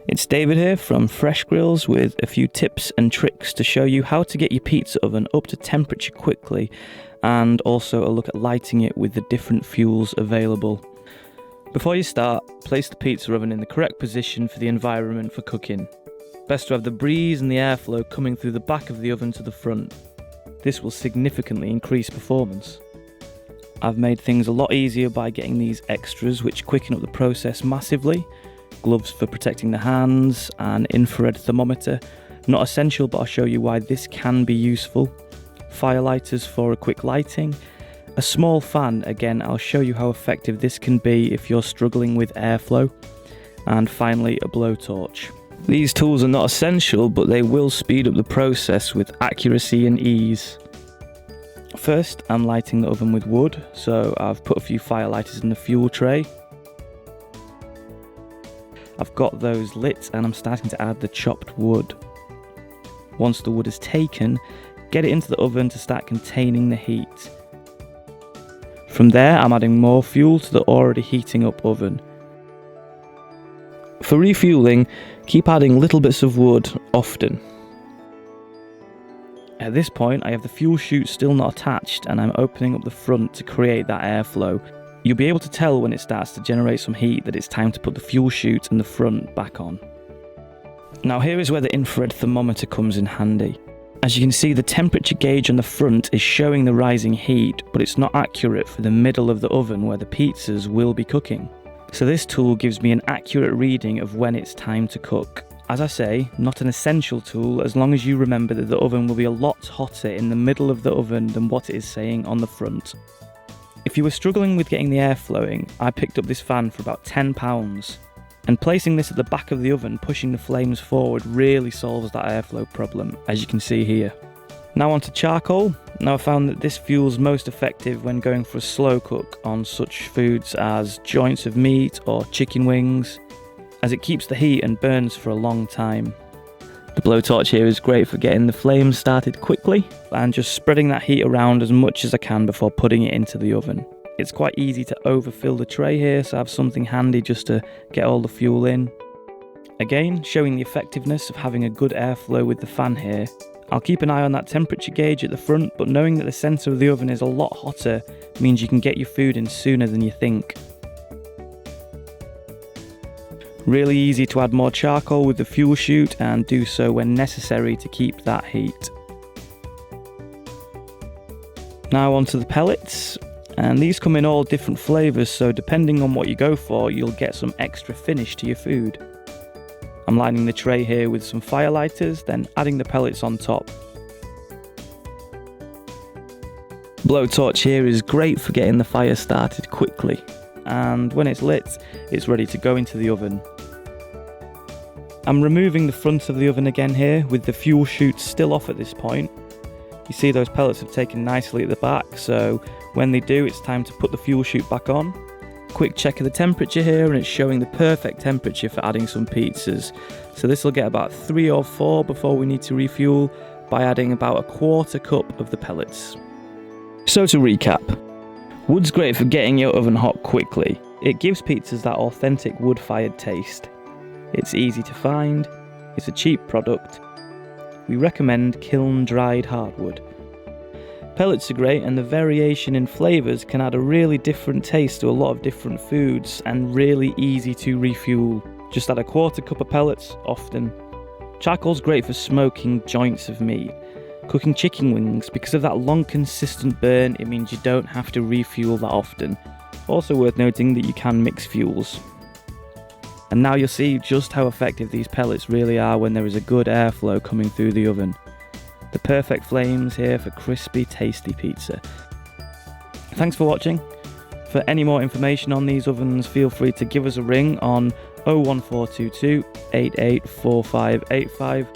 It's David here from Fresh Grills with a few tips and tricks to show you how to get your pizza oven up to temperature quickly, and also a look at lighting it with the different fuels available. Before you start, place the pizza oven in the correct position for the environment for cooking. Best to have the breeze and the airflow coming through the back of the oven to the front. This will significantly increase performance. I've made things a lot easier by getting these extras which quicken up the process massively. Gloves for protecting the hands, an infrared thermometer, not essential but I'll show you why this can be useful. Firelighters for a quick lighting. A small fan, again I'll show you how effective this can be if you're struggling with airflow. And finally a blowtorch. These tools are not essential but they will speed up the process with accuracy and ease. First I'm lighting the oven with wood, so I've put a few firelighters in the fuel tray. I've got those lit and I'm starting to add the chopped wood. Once the wood is taken, get it into the oven to start containing the heat. From there I'm adding more fuel to the already heating up oven. For refueling, keep adding little bits of wood often. At this point I have the fuel chute still not attached and I'm opening up the front to create that airflow. You'll be able to tell when it starts to generate some heat that it's time to put the fuel chute and the front back on. Now here is where the infrared thermometer comes in handy. As you can see, the temperature gauge on the front is showing the rising heat, but it's not accurate for the middle of the oven where the pizzas will be cooking. So this tool gives me an accurate reading of when it's time to cook. As I say, not an essential tool as long as you remember that the oven will be a lot hotter in the middle of the oven than what it is saying on the front. If you were struggling with getting the air flowing, I picked up this fan for about £10, and placing this at the back of the oven pushing the flames forward really solves that airflow problem, as you can see here. Now onto charcoal. Now I found that this fuel's most effective when going for a slow cook on such foods as joints of meat or chicken wings, as it keeps the heat and burns for a long time. The blowtorch here is great for getting the flames started quickly and just spreading that heat around as much as I can before putting it into the oven. It's quite easy to overfill the tray here, so I have something handy just to get all the fuel in. Again, showing the effectiveness of having a good airflow with the fan here. I'll keep an eye on that temperature gauge at the front, but knowing that the centre of the oven is a lot hotter means you can get your food in sooner than you think. Really easy to add more charcoal with the fuel chute and do so when necessary to keep that heat. Now onto the pellets, and these come in all different flavours, so depending on what you go for you'll get some extra finish to your food. I'm lining the tray here with some firelighters, then adding the pellets on top. Blowtorch here is great for getting the fire started quickly, and when it's lit it's ready to go into the oven. I'm removing the front of the oven again here with the fuel chute still off at this point. You see those pellets have taken nicely at the back, so when they do it's time to put the fuel chute back on. Quick check of the temperature here and it's showing the perfect temperature for adding some pizzas. So this will get about 3 or 4 before we need to refuel by adding about a 1/4 cup of the pellets. So to recap, wood's great for getting your oven hot quickly. It gives pizzas that authentic wood-fired taste. It's easy to find, it's a cheap product. We recommend kiln-dried hardwood. Pellets are great and the variation in flavours can add a really different taste to a lot of different foods and really easy to refuel. Just add a 1/4 cup of pellets often. Charcoal's great for smoking joints of meat. Cooking chicken wings, because of that long consistent burn it means you don't have to refuel that often. Also worth noting that you can mix fuels. And now you'll see just how effective these pellets really are when there is a good airflow coming through the oven. The perfect flames here for crispy, tasty pizza. Thanks for watching. For any more information on these ovens, feel free to give us a ring on 01422 884585